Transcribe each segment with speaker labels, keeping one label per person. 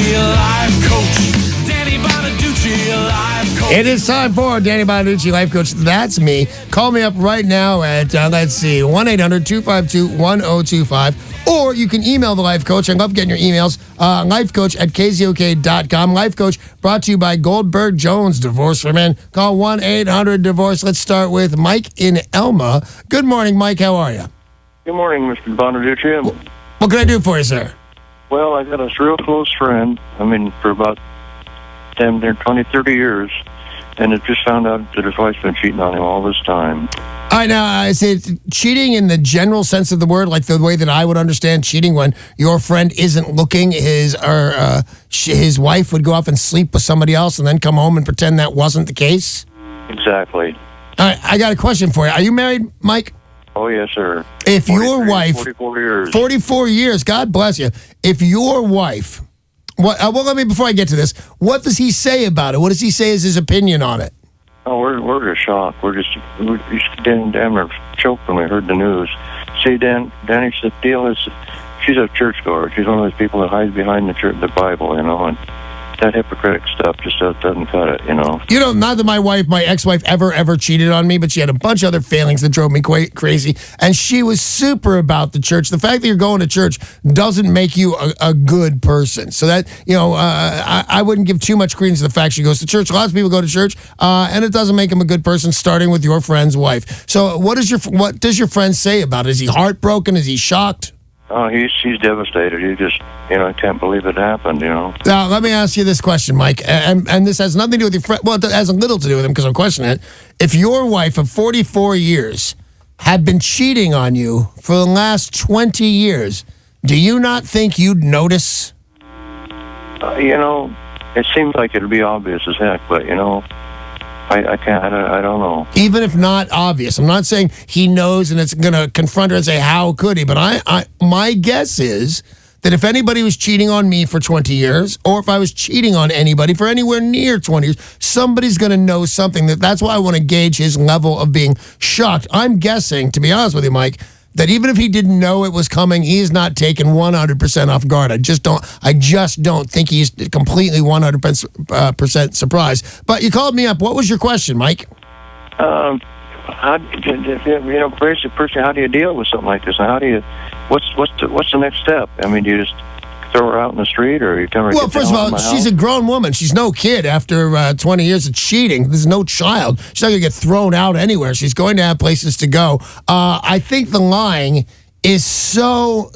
Speaker 1: Life Coach. Danny Bonaduce, Life Coach.
Speaker 2: It is time for Danny Bonaduce, Life Coach. That's me. Call me up right now at, 1-800-252-1025. Or you can email the Life Coach. I love getting your emails. Lifecoach@KZOK.com. Life Coach brought to you by Goldberg Jones Divorce for Men. Call 1-800-DIVORCE. Let's start with Mike in Elma. Good morning, Mike. How are you?
Speaker 3: Good morning, Mr. Bonaduce.
Speaker 2: What can I do for you, sir?
Speaker 3: Well, I got a real close friend, for about 10, 20, 30 years, and it just found out that his wife's been cheating on him all this time.
Speaker 2: All right, now, is it cheating in the general sense of the word, like the way that I would understand cheating when your friend isn't looking, his wife would go off and sleep with somebody else and then come home and pretend that wasn't the case?
Speaker 3: Exactly.
Speaker 2: All right, I got a question for you. Are you married, Mike?
Speaker 3: Oh, yes, sir.
Speaker 2: If your wife...
Speaker 3: 44 years.
Speaker 2: 44 years, God bless you. If your wife... before I get to this, what does he say about it? What does he say is his opinion on it?
Speaker 3: Oh, we're just shocked. We're just damn near choked when we heard the news. See, Danny, the deal is, she's a churchgoer. She's one of those people that hides behind the Bible, and that hypocritic stuff just doesn't cut it,
Speaker 2: not that my ex-wife ever cheated on me, but she had a bunch of other failings that drove me crazy, and she was super about the church. The fact that you're going to church doesn't make you a good person. So that, I wouldn't give too much credence to the fact she goes to church. Lots of people go to church, and it doesn't make him a good person, starting with your friend's wife. So what does your friend say about it? Is he heartbroken? Is he shocked?
Speaker 3: Oh, he's devastated. He just, can't believe it happened,
Speaker 2: Now, let me ask you this question, Mike, and this has nothing to do with your friend. Well, it has a little to do with him because I'm questioning it. If your wife of 44 years had been cheating on you for the last 20 years, do you not think you'd notice?
Speaker 3: It seems like it'd be obvious as heck, but, I can't, I don't know.
Speaker 2: Even if not obvious. I'm not saying he knows and it's going to confront her and say, how could he? But my guess is that if anybody was cheating on me for 20 years, or if I was cheating on anybody for anywhere near 20 years, somebody's going to know something. That's why I want to gauge his level of being shocked. I'm guessing, to be honest with you, Mike, that even if he didn't know it was coming, he's not taken 100% off guard. I just don't think he's completely 100% surprised. But you called me up. What was your question, Mike?
Speaker 3: Person, how do you deal with something like this? What's the next step? Do you just throw her out in the street, or you tell her?
Speaker 2: Well, first of all, she's a grown woman. She's no kid after 20 years of cheating. There's no child. She's not going to get thrown out anywhere. She's going to have places to go. I think the lying is so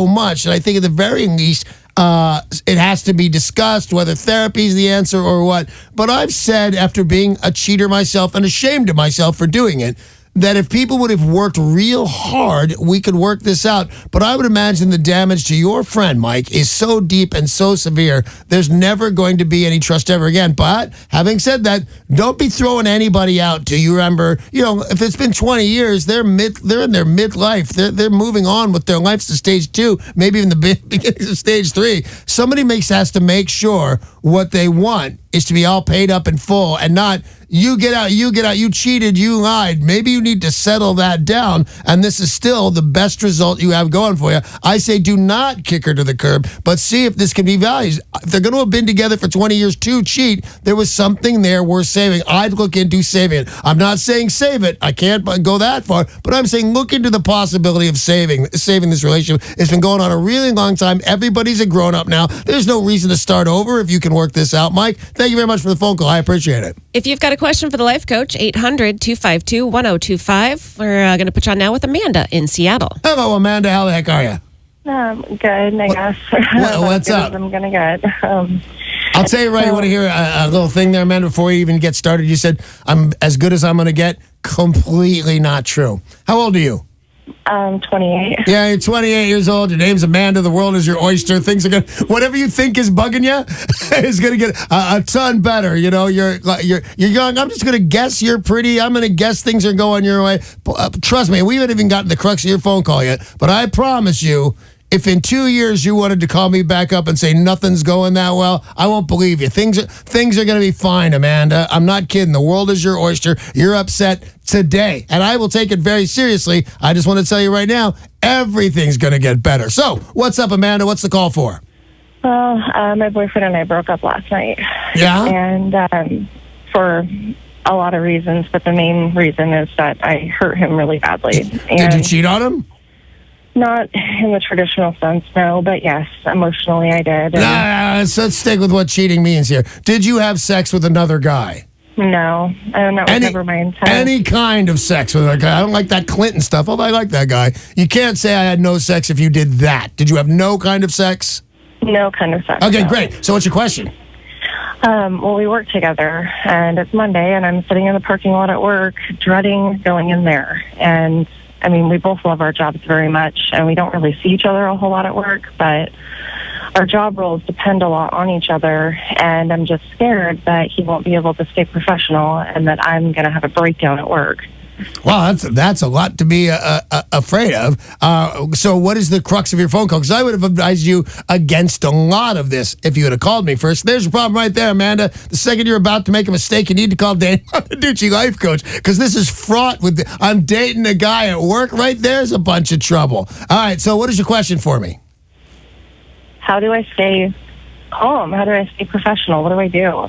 Speaker 2: much, and I think at the very least, it has to be discussed, whether therapy is the answer or what. But I've said, after being a cheater myself and ashamed of myself for doing it, that if people would have worked real hard, we could work this out. But I would imagine the damage to your friend, Mike, is so deep and so severe, there's never going to be any trust ever again. But having said that, don't be throwing anybody out till you remember, if it's been 20 years, they're in their midlife. They're moving on with their lives to stage 2, maybe even the beginning of stage 3. Somebody has to make sure what they want is to be all paid up in full, and not you get out, you cheated, you lied. Maybe you need to settle that down, and this is still the best result you have going for you. I say do not kick her to the curb, but see if this can be valued. If they're going to have been together for 20 years to cheat, there was something there worth saving. I'd look into saving it. I'm not saying save it. I can't go that far, but I'm saying look into the possibility of saving this relationship. It's been going on a really long time. Everybody's a grown-up now. There's no reason to start over if you can work this out. Mike, thank you very much for the phone call. I appreciate it.
Speaker 4: If you've got a question for the Life Coach, 800-252-1025. We're going to put you on now with Amanda in Seattle.
Speaker 2: Hello, Amanda. How the heck are you?
Speaker 5: Good, I guess.
Speaker 2: What's up?
Speaker 5: I'm going to get.
Speaker 2: I'll tell you right, you want to hear a little thing there, Amanda, before you even get started? You said, I'm as good as I'm going to get. Completely not true. How old are you?
Speaker 5: 28.
Speaker 2: Yeah, you're 28 years old. Your name's Amanda. The world is your oyster. Things are whatever you think is bugging you is going to get a ton better. You're young. I'm just going to guess you're pretty. I'm going to guess things are going your way. Trust me, we haven't even gotten the crux of your phone call yet. But I promise you, if in 2 years you wanted to call me back up and say nothing's going that well, I won't believe you. Things are going to be fine, Amanda. I'm not kidding. The world is your oyster. You're upset today, and I will take it very seriously. I just want to tell you right now, everything's going to get better. So, what's up, Amanda? What's the call for?
Speaker 5: Well, my boyfriend and I broke up last night.
Speaker 2: Yeah?
Speaker 5: And for a lot of reasons, but the main reason is that I hurt him really badly.
Speaker 2: Did you cheat on him?
Speaker 5: Not in the traditional sense, no, but yes, emotionally I did.
Speaker 2: Let's stick with what cheating means here. Did you have sex with another guy?
Speaker 5: No, and that was never my intent.
Speaker 2: Any kind of sex with a guy. I don't like that Clinton stuff, although I like that guy. You can't say I had no sex if you did that. Did you have no kind of sex?
Speaker 5: No kind of sex.
Speaker 2: Okay,
Speaker 5: no.
Speaker 2: great. So what's your question?
Speaker 5: Well, we work together, and it's Monday, and I'm sitting in the parking lot at work, dreading going in there. And, I mean, we both love our jobs very much, and we don't really see each other a whole lot at work, but our job roles depend a lot on each other, and I'm just scared that he won't be able to stay professional and that I'm going to have a breakdown at work.
Speaker 2: Well, that's a lot to be afraid of. So what is the crux of your phone call? Because I would have advised you against a lot of this if you would have called me first. There's your problem right there, Amanda. The second you're about to make a mistake, you need to call Danny Bonaduce, life coach, because this is fraught with I'm dating a guy at work. Right there's a bunch of trouble. All right, so what is your question for me?
Speaker 5: How do I stay calm? How do I stay professional? What do I do?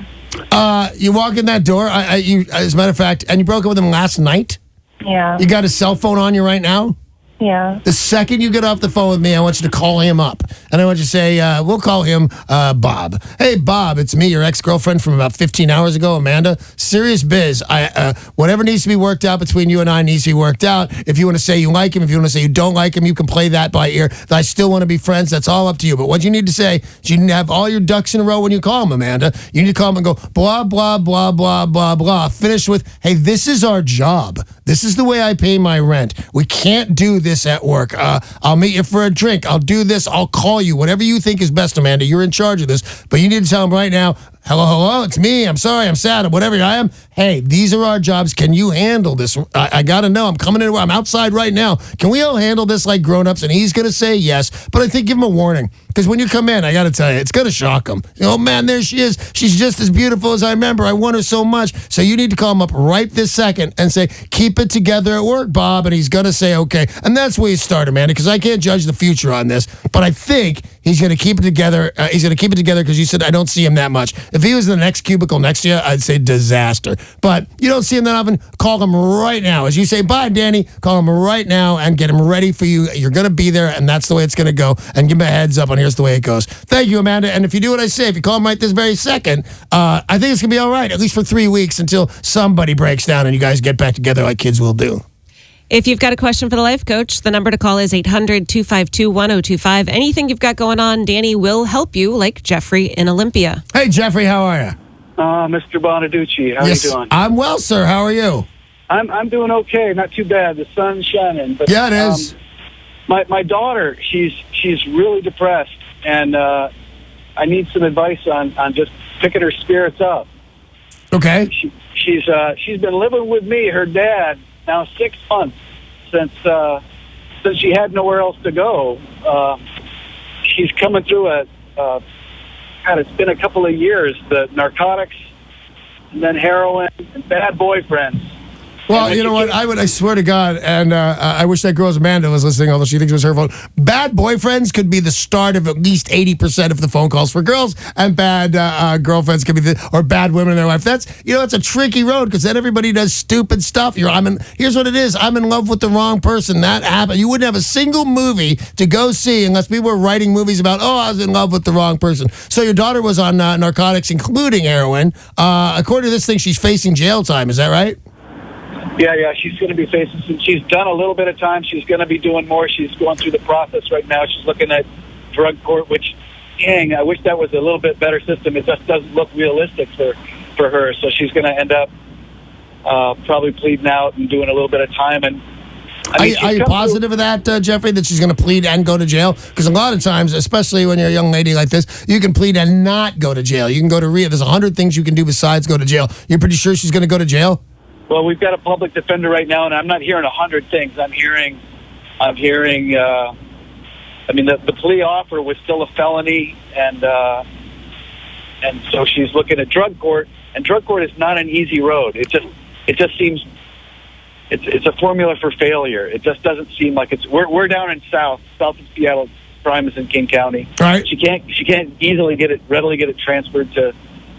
Speaker 2: You walk in that door, as a matter of fact, and you broke up with him last night?
Speaker 5: Yeah.
Speaker 2: You got his cell phone on you right now?
Speaker 5: Yeah.
Speaker 2: The second you get off the phone with me, I want you to call him up. And I want you to say, we'll call him Bob. Hey, Bob, it's me, your ex-girlfriend from about 15 hours ago, Amanda. Serious biz. Whatever needs to be worked out between you and I needs to be worked out. If you want to say you like him, if you want to say you don't like him, you can play that by ear. I still want to be friends. That's all up to you. But what you need to say is you need to have all your ducks in a row when you call him, Amanda. You need to call him and go, blah, blah, blah, blah, blah, blah. Finish with, hey, this is our job. This is the way I pay my rent. We can't do this at work. I'll meet you for a drink. I'll do this. I'll call you. Whatever you think is best, Amanda. You're in charge of this. But you need to tell him right now, hello, it's me. I'm sorry. I'm sad. Whatever I am. Hey, these are our jobs. Can you handle this? I got to know. I'm coming in. I'm outside right now. Can we all handle this like grown-ups? And he's going to say yes. But I think give him a warning. Because when you come in, I got to tell you, it's going to shock him. Oh, man, there she is. She's just as beautiful as I remember. I want her so much. So you need to call him up right this second and say, keep it together at work, Bob. And he's going to say, okay. And that's where you start, Amanda, because I can't judge the future on this. But I think he's going to keep it together. He's going to keep it together because you said I don't see him that much. If he was in the next cubicle next to you, I'd say disaster. But you don't see him that often. Call him right now. As you say, bye, Danny. Call him right now and get him ready for you. You're going to be there, and that's the way it's going to go. And give him a heads up on here's the way it goes. Thank you, Amanda. And if you do what I say, if you call him right this very second, I think it's going to be all right, at least for 3 weeks until somebody breaks down and you guys get back together like kids will do.
Speaker 4: If you've got a question for the life coach, the number to call is 800-252-1025. Anything you've got going on, Danny will help you, like Jeffrey in Olympia.
Speaker 2: Hey, Jeffrey, how are you?
Speaker 6: Mr. Bonaduce, how are you doing?
Speaker 2: I'm well, sir. How are you?
Speaker 6: I'm doing okay, not too bad. The sun's shining. But,
Speaker 2: yeah, it is.
Speaker 6: My daughter, she's really depressed, and I need some advice on just picking her spirits up.
Speaker 2: Okay.
Speaker 6: She's been living with me, her dad, now 6 months since she had nowhere else to go. She's coming through it's been a couple of years, the narcotics, and then heroin, and bad boyfriends.
Speaker 2: Well, you know what? I swear to God, and I wish that girl's Amanda was listening, although she thinks it was her phone. Bad boyfriends could be the start of at least 80% of the phone calls for girls, and bad girlfriends could be or bad women in their life. That's a tricky road because then everybody does stupid stuff. Here's what it is. I'm in love with the wrong person. That happened. You wouldn't have a single movie to go see unless people were writing movies about, I was in love with the wrong person. So your daughter was on narcotics, including heroin. According to this thing, she's facing jail time. Is that right?
Speaker 6: Yeah, she's going to be facing. She's done a little bit of time. She's going to be doing more. She's going through the process right now. She's looking at drug court, which, dang, I wish that was a little bit better system. It just doesn't look realistic for her. So she's going to end up probably pleading out and doing a little bit of time. And
Speaker 2: are you positive of that, Jeffrey, that she's going to plead and go to jail? Because a lot of times, especially when you're a young lady like this, you can plead and not go to jail. You can go to rehab. There's 100 things you can do besides go to jail. You're pretty sure she's going to go to jail?
Speaker 6: Well, we've got a public defender right now, and I'm not hearing 100 things. I'm hearing. The plea offer was still a felony, and so she's looking at drug court. And drug court is not an easy road. It just seems it's a formula for failure. It just doesn't seem like it's. We're down in south of Seattle. crime is in King County.
Speaker 2: Right.
Speaker 6: She can't readily get it transferred to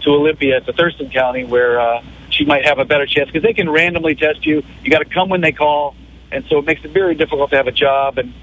Speaker 6: Olympia to Thurston County, where she might have a better chance, because they can randomly test you. You got to come when they call, and so it makes it very difficult to have a job. And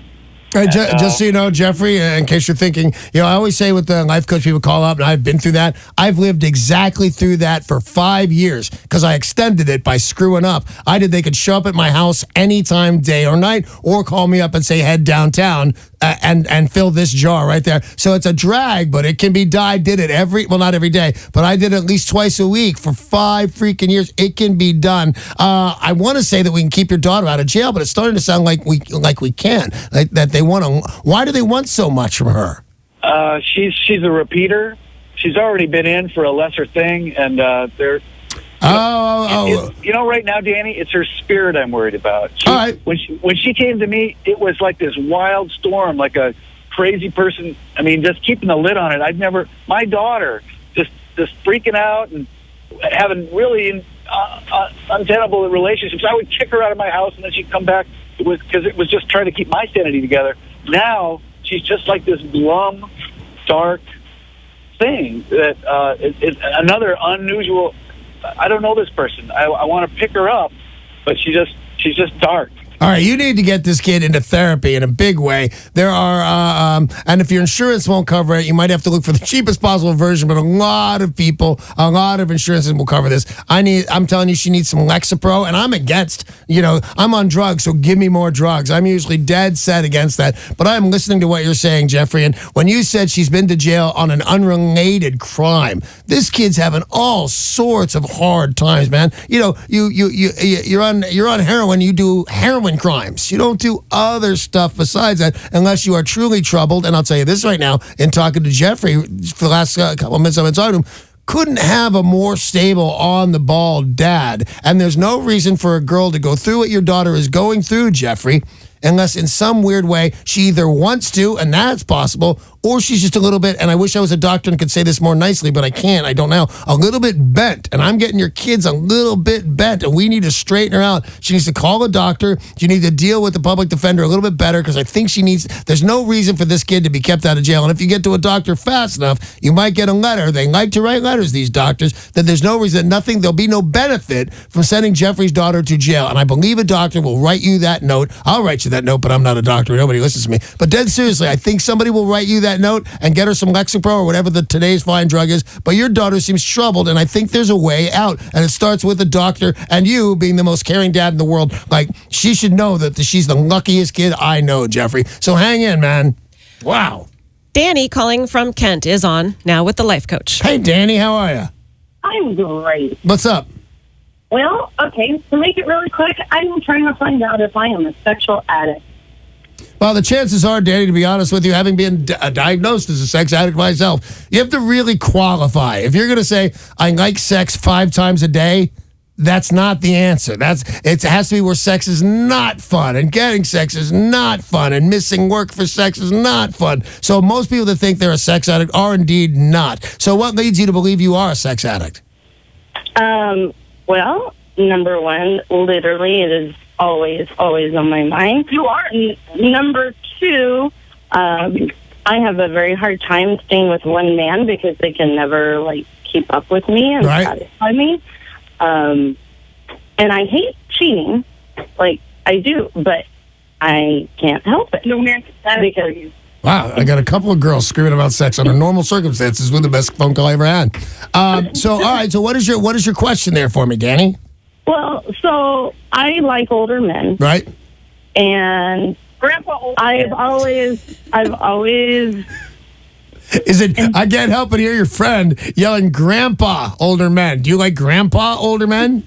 Speaker 2: just so you know, Jeffrey, in case you're thinking, I always say with the life coach, people call up, and I've been through that. I've lived exactly through that for 5 years because I extended it by screwing up. They could show up at my house anytime, day or night, or call me up and say, head downtown and fill this jar right there. So it's a drag, but it can be done. I did it not every day, but I did it at least twice a week for 5 freaking years. It can be done. I want to say that we can keep your daughter out of jail, but it's starting to sound like we can, that they want to. Why do they want so much from her?
Speaker 6: She's a repeater. She's already been in for a lesser thing, and they're. Right now, Danny, it's her spirit I'm worried about.
Speaker 2: All right.
Speaker 6: When she came to me, it was like this wild storm, like a crazy person. I mean, just keeping the lid on it. My daughter just freaking out and having really untenable relationships. I would kick her out of my house, and then she'd come back. It was because it was just trying to keep my sanity together. Now she's just like this glum, dark thing that is another unusual. I don't know this person. I want to pick her up, but she's just dark.
Speaker 2: All right, you need to get this kid into therapy in a big way. There are, and if your insurance won't cover it, you might have to look for the cheapest possible version, but a lot of insurances will cover this. I'm telling you, she needs some Lexapro, and I'm against, I'm on drugs, so give me more drugs. I'm usually dead set against that, but I'm listening to what you're saying, Jeffrey, and when you said she's been to jail on an unrelated crime, this kid's having all sorts of hard times, man. You're on heroin, you do heroin crimes. You don't do other stuff besides that unless you are truly troubled. And I'll tell you this right now, in talking to Jeffrey for the last couple of minutes I've been talking to him, couldn't have a more stable, on-the-ball dad. And there's no reason for a girl to go through what your daughter is going through, Jeffrey, unless in some weird way she either wants to, and that's possible, or she's just a little bit, and I wish I was a doctor and could say this more nicely, but I can't, I don't know, a little bit bent. And I'm getting your kids a little bit bent, and we need to straighten her out. She needs to call a doctor. You need to deal with the public defender a little bit better, because I think there's no reason for this kid to be kept out of jail. And if you get to a doctor fast enough, you might get a letter. They like to write letters, these doctors, that there's no reason, there'll be no benefit from sending Jeffrey's daughter to jail. And I believe a doctor will write you that note. I'll write you that note, but I'm not a doctor. Nobody listens to me. But dead seriously, I think somebody will write you that note and get her some Lexapro or whatever today's fine drug is. But your daughter seems troubled, and I think there's a way out. And it starts with a doctor, and you being the most caring dad in the world. Like, she should know that she's the luckiest kid I know, Jeffrey. So hang in, man. Wow.
Speaker 4: Danny, calling from Kent, is on now with the life coach.
Speaker 2: Hey, Danny, how are you?
Speaker 7: I'm great.
Speaker 2: What's up?
Speaker 7: Well, okay, to make it really quick, I'm trying to find out if I am a sexual addict.
Speaker 2: Well, the chances are, Danny, to be honest with you, having been diagnosed as a sex addict myself, you have to really qualify. If you're going to say, I like sex 5 times a day, that's not the answer. It has to be where sex is not fun, and getting sex is not fun, and missing work for sex is not fun. So most people that think they're a sex addict are indeed not. So what leads you to believe you are a sex addict?
Speaker 7: Well, number one, literally, it is always on my mind. You are. Number two, I have a very hard time staying with one man because they can never, keep up with me and satisfy me. And I hate cheating, I do, but I can't help it. No man can satisfy you.
Speaker 2: Wow, I got a couple of girls screaming about sex under normal circumstances with the best phone call I ever had. All right, so what is your question there for me, Danny?
Speaker 7: Well, so I like older men.
Speaker 2: Right.
Speaker 7: And I've always
Speaker 2: Is it, I can't help but hear your friend yelling grandpa older men. Do you like grandpa older men?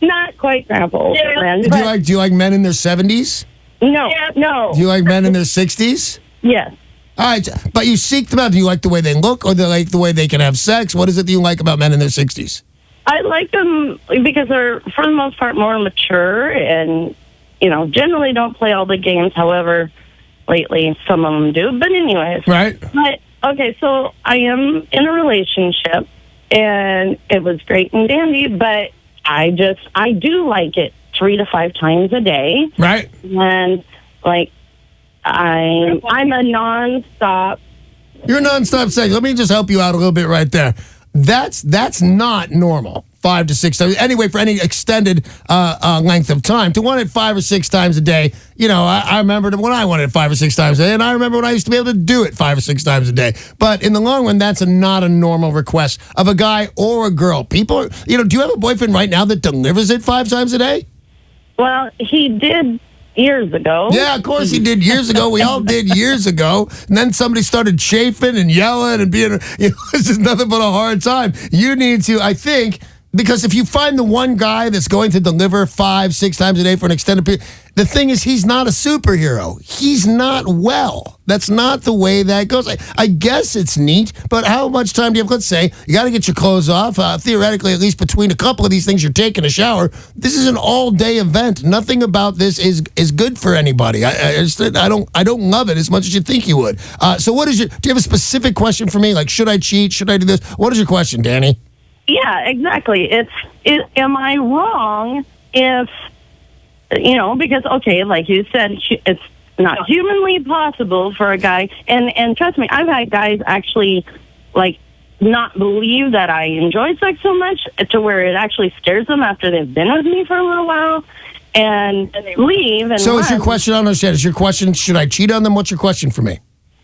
Speaker 7: Not quite grandpa older men.
Speaker 2: Do you like men in their 70s?
Speaker 7: No.
Speaker 2: Do you like men in their 60s?
Speaker 7: Yes.
Speaker 2: All right, but you seek them out. Do you like the way they look, or do you like the way they can have sex? What is it that you like about men in their 60s?
Speaker 7: I like them because they're, for the most part, more mature and, generally don't play all the games. However, lately some of them do. But anyways.
Speaker 2: Right.
Speaker 7: But, okay, so I am in a relationship, and it was great and dandy, but I do like it 3 to 5 times a day.
Speaker 2: Right.
Speaker 7: And, I'm a nonstop.
Speaker 2: You're nonstop sex. Let me just help you out a little bit right there. That's not normal. 5 to 6 times. Anyway, for any extended length of time. To want it 5 or 6 times a day, I remember when I wanted it 5 or 6 times a day, and I remember when I used to be able to do it 5 or 6 times a day. But in the long run, that's not a normal request of a guy or a girl. People, do you have a boyfriend right now that delivers it 5 times a day?
Speaker 7: Well, he did years ago.
Speaker 2: Yeah, of course he did years ago. We all did years ago. And then somebody started chafing and yelling and being, this is nothing but a hard time. You need to, I think, because if you find the one guy that's going to deliver 5, 6 times a day for an extended period, the thing is he's not a superhero. He's not well. That's not the way that goes. I guess it's neat, but how much time do you have? Let's say you got to get your clothes off. Theoretically, at least between a couple of these things, you're taking a shower. This is an all-day event. Nothing about this is good for anybody. I don't love it as much as you think you would. So do you have a specific question for me? Like, should I cheat? Should I do this? What is your question, Danny?
Speaker 7: Yeah, exactly. Am I wrong if, because, okay, like you said, it's not humanly possible for a guy, and trust me, I've had guys actually, like, not believe that I enjoy sex so much to where it actually scares them after they've been with me for a little while, and they leave. And
Speaker 2: so is your question, I don't understand, is your question, should I cheat on them? What's your question for me?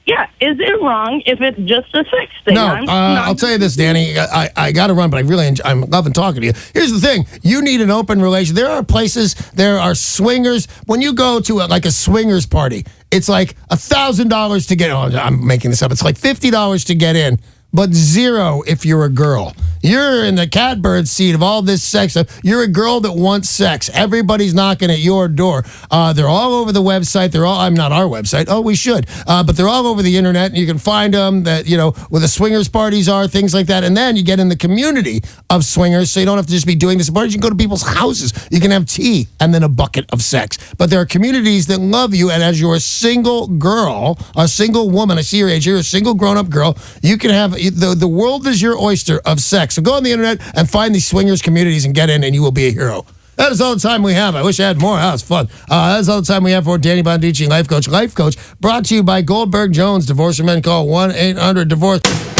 Speaker 7: Yeah, is it wrong if it's just a sex thing?
Speaker 2: No, I'll tell you this, Danny. I got to run, but I'm loving talking to you. Here's the thing. You need an open relation. There are places, there are swingers. When you go to a swingers party, it's like $1,000 to get on. I'm making this up. It's like $50 to get in, but $0 if you're a girl. You're in the catbird seat of all this sex stuff. You're a girl that wants sex. Everybody's knocking at your door. They're all over the website. I'm not our website. Oh, we should. But they're all over the internet, and you can find them that, where the swingers parties are, things like that. And then you get in the community of swingers, so you don't have to just be doing this at parties. You can go to people's houses. You can have tea and then a bucket of sex. But there are communities that love you, and as you're a single girl, a single woman, I see your age, you're a single grown-up girl, you can have, the world is your oyster of sex. So go on the internet and find these swingers communities and get in, and you will be a hero. That is all the time we have. I wish I had more. That was fun. That is all the time we have for Danny Bonaduce, Life Coach. Life Coach brought to you by Goldberg Jones. Divorce for Men. Call 1-800-DIVORCE.